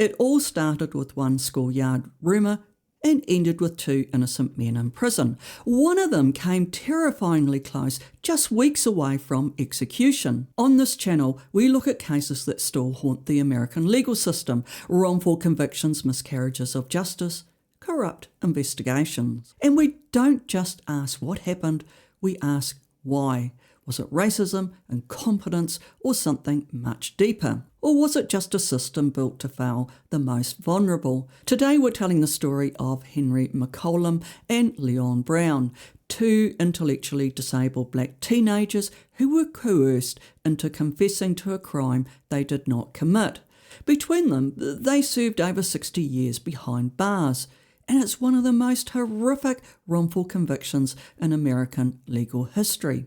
It all started with one schoolyard rumour and ended with 2 innocent men in prison. One of them came terrifyingly close, just weeks away from execution. On this channel, we look at cases that still haunt the American legal system: wrongful convictions, miscarriages of justice, corrupt investigations. And we don't just ask what happened, we ask why. Was it racism, incompetence, or something much deeper? Or was it just a system built to fail the most vulnerable? Today we're telling the story of Henry McCollum and Leon Brown, 2 intellectually disabled black teenagers who were coerced into confessing to a crime they did not commit. Between them, they served over 60 years behind bars, and it's one of the most horrific wrongful convictions in American legal history.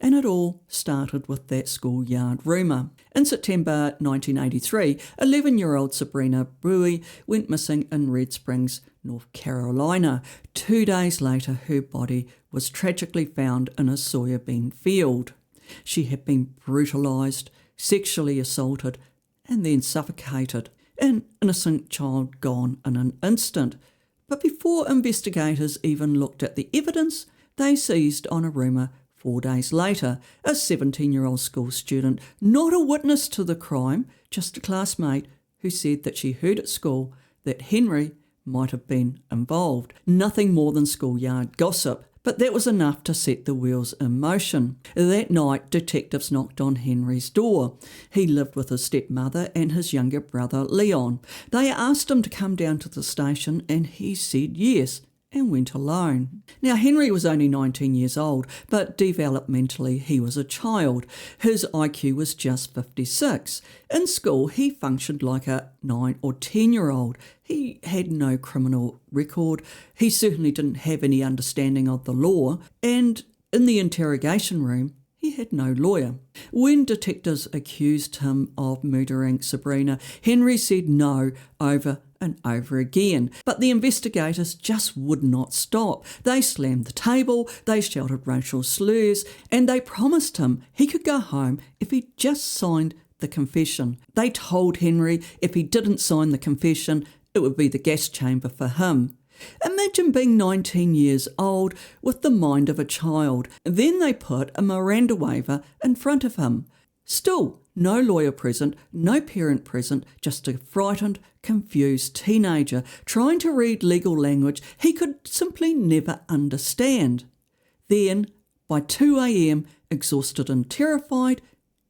And it all started with that schoolyard rumour. In September 1983, 11-year-old Sabrina Buie went missing in Red Springs, North Carolina. 2 days later, her body was tragically found in a soybean field. She had been brutalised, sexually assaulted, and then suffocated. An innocent child gone in an instant. But before investigators even looked at the evidence, they seized on a rumour 4 days later. A 17-year-old school student, not a witness to the crime, just a classmate, who said that she heard at school that Henry might have been involved. Nothing more than schoolyard gossip, but that was enough to set the wheels in motion. That night, detectives knocked on Henry's door. He lived with his stepmother and his younger brother Leon. They asked him to come down to the station and he said yes, and went alone. Now, Henry was only 19 years old, but developmentally he was a child. His IQ was just 56. In school, he functioned like a 9 or 10-year-old. He had no criminal record. He certainly didn't have any understanding of the law. And in the interrogation room, he had no lawyer. When detectives accused him of murdering Sabrina, Henry said no over and over again. But the investigators just would not stop. They slammed the table, they shouted racial slurs, and they promised him he could go home if he just signed the confession. They told Henry if he didn't sign the confession, it would be the gas chamber for him. Imagine being 19 years old with the mind of a child. Then they put a Miranda waiver in front of him. Still, no lawyer present, no parent present, just a frightened, confused teenager trying to read legal language he could simply never understand. Then, by 2 a.m, exhausted and terrified,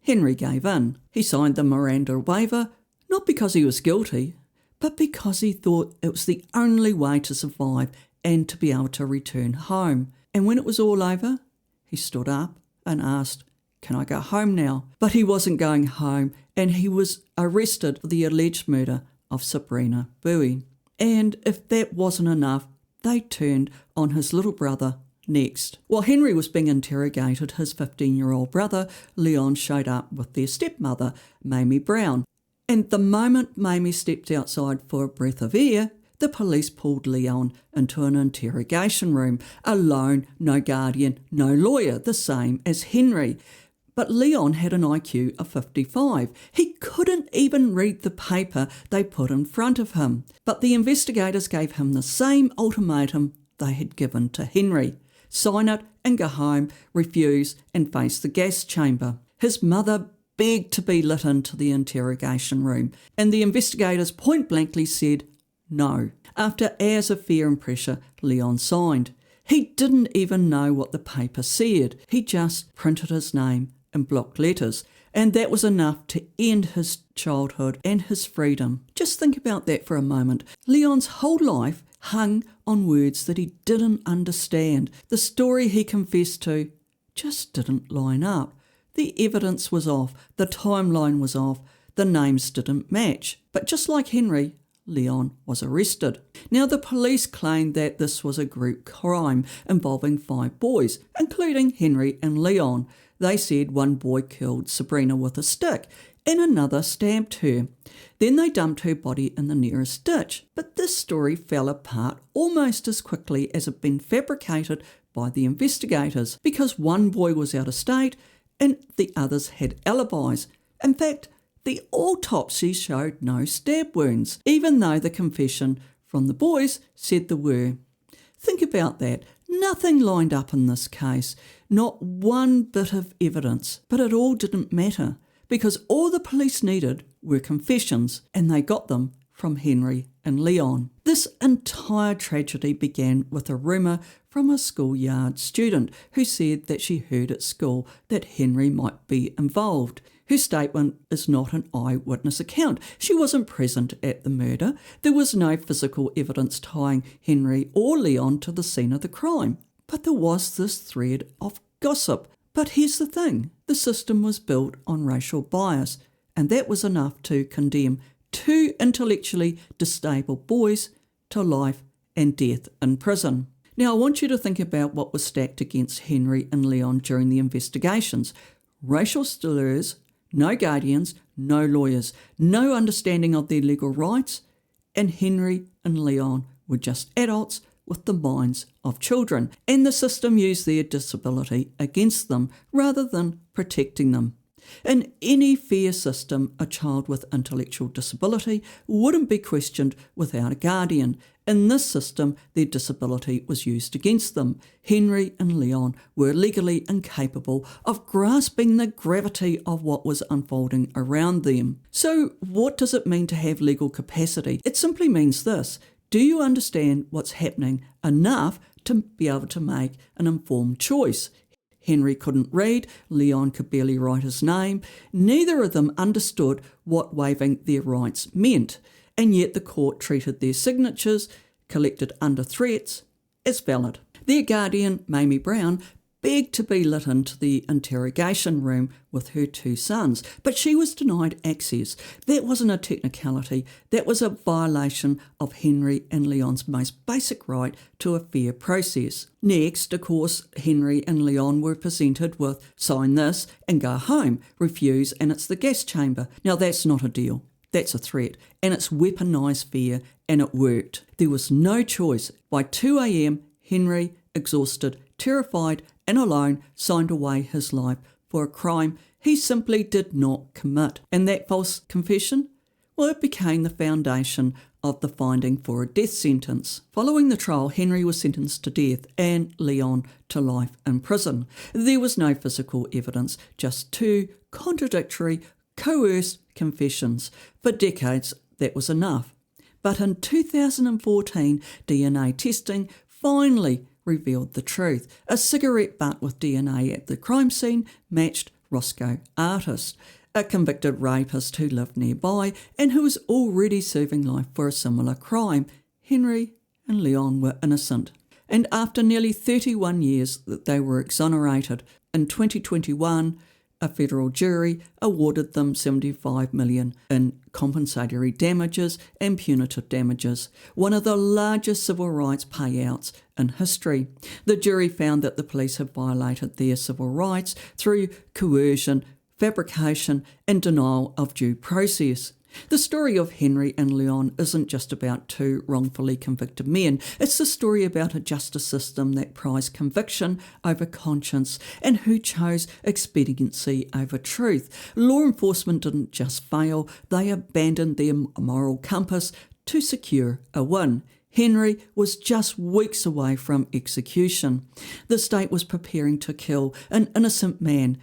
Henry gave in. He signed the Miranda waiver, not because he was guilty, but because he thought it was the only way to survive and to be able to return home. And when it was all over, he stood up and asked, "Can I go home now?" But he wasn't going home, and he was arrested for the alleged murder of Sabrina Buie. And if that wasn't enough, they turned on his little brother next. While Henry was being interrogated, his 15-year-old brother, Leon, showed up with their stepmother, Mamie Brown. And the moment Mamie stepped outside for a breath of air, the police pulled Leon into an interrogation room, alone, no guardian, no lawyer, the same as Henry. But Leon had an IQ of 55. He couldn't even read the paper they put in front of him. But the investigators gave him the same ultimatum they had given to Henry: sign it and go home, refuse and face the gas chamber. His mother begged to be let into the interrogation room, and the investigators point blankly said no. After hours of fear and pressure, Leon signed. He didn't even know what the paper said. He just printed his name in block letters, and that was enough to end his childhood and his freedom. Just think about that for a moment. Leon's whole life hung on words that he didn't understand. The story he confessed to just didn't line up. The evidence was off, the timeline was off, the names didn't match. But just like Henry, Leon was arrested. Now, the police claimed that this was a group crime involving 5 boys, including Henry and Leon. They said one boy killed Sabrina with a stick and another stabbed her. Then they dumped her body in the nearest ditch. But this story fell apart almost as quickly as it had been fabricated by the investigators, because one boy was out of state and the others had alibis. In fact, The autopsy showed no stab wounds, even though the confession from the boys said there were. Think about that. Nothing lined up in this case, not one bit of evidence. But it all didn't matter, because all the police needed were confessions, and they got them from Henry and Leon. This entire tragedy began with a rumour from a schoolyard student who said that she heard at school that Henry might be involved. Her statement is not an eyewitness account. She wasn't present at the murder. There was no physical evidence tying Henry or Leon to the scene of the crime. But there was this thread of gossip. But here's the thing. The system was built on racial bias, and that was enough to condemn two intellectually disabled boys to life and death in prison. Now, I want you to think about what was stacked against Henry and Leon during the investigations. Racial slurs, no guardians, no lawyers, no understanding of their legal rights, and Henry and Leon were just adults with the minds of children, and the system used their disability against them rather than protecting them. In any fair system, a child with intellectual disability wouldn't be questioned without a guardian. In this system, their disability was used against them. Henry and Leon were legally incapable of grasping the gravity of what was unfolding around them. So, what does it mean to have legal capacity? It simply means this. Do you understand what's happening enough to be able to make an informed choice? Henry couldn't read, Leon could barely write his name. Neither of them understood what waiving their rights meant, and yet the court treated their signatures, collected under threats, as valid. Their guardian, Mamie Brown, begged to be let into the interrogation room with her two sons, but she was denied access. That wasn't a technicality, that was a violation of Henry and Leon's most basic right to a fair process. Next, of course, Henry and Leon were presented with sign this and go home, refuse and it's the gas chamber. Now that's not a deal, that's a threat, and it's weaponised fear, and it worked. There was no choice. By 2 a.m, Henry, exhausted, terrified and alone, signed away his life for a crime he simply did not commit. And that false confession? Well, it became the foundation of the finding for a death sentence. Following the trial, Henry was sentenced to death and Leon to life in prison. There was no physical evidence, just two contradictory, coerced confessions. For decades, that was enough. But in 2014, DNA testing finally revealed the truth. A cigarette butt with DNA at the crime scene matched Roscoe Artist, a convicted rapist who lived nearby and who was already serving life for a similar crime. Henry and Leon were innocent. And after nearly 31 years, they were exonerated. In 2021, a federal jury awarded them $75 million in compensatory damages and punitive damages, one of the largest civil rights payouts in history. The jury found that the police had violated their civil rights through coercion, fabrication, and denial of due process. The story of Henry and Leon isn't just about two wrongfully convicted men. It's the story about a justice system that prized conviction over conscience and who chose expediency over truth. Law enforcement didn't just fail, they abandoned their moral compass to secure a win. Henry was just weeks away from execution. The state was preparing to kill an innocent man,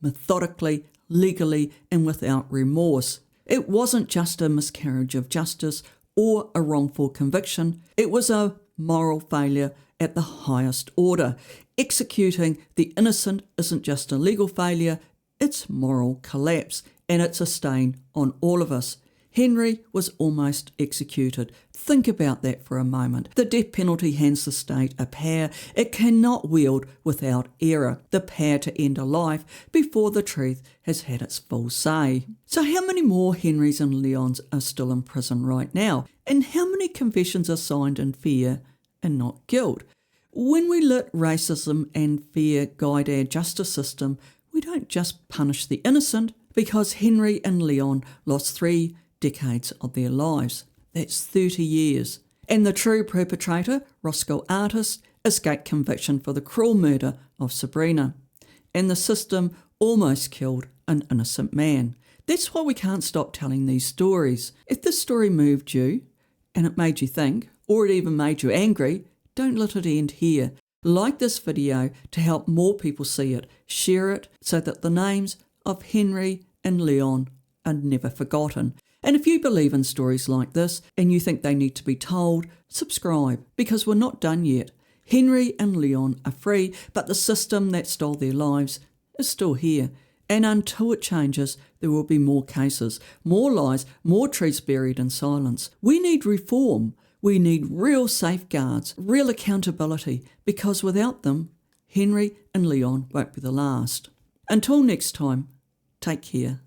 methodically, legally, and without remorse. It wasn't just a miscarriage of justice or a wrongful conviction. It was a moral failure at the highest order. Executing the innocent isn't just a legal failure, it's moral collapse, and it's a stain on all of us. Henry was almost executed. Think about that for a moment. The death penalty hands the state a power it cannot wield without error, the power to end a life before the truth has had its full say. So how many more Henrys and Leons are still in prison right now? And how many confessions are signed in fear and not guilt? When we let racism and fear guide our justice system, we don't just punish the innocent, because Henry and Leon lost 3 decades of their lives. That's 30 years. And the true perpetrator, Roscoe Artist, escaped conviction for the cruel murder of Sabrina. And the system almost killed an innocent man. That's why we can't stop telling these stories. If this story moved you, and it made you think, or it even made you angry, don't let it end here. Like this video to help more people see it. Share it so that the names of Henry and Leon are never forgotten. And if you believe in stories like this and you think they need to be told, subscribe, because we're not done yet. Henry and Leon are free, but the system that stole their lives is still here. And until it changes, there will be more cases, more lies, more trees buried in silence. We need reform. We need real safeguards, real accountability, because without them, Henry and Leon won't be the last. Until next time, take care.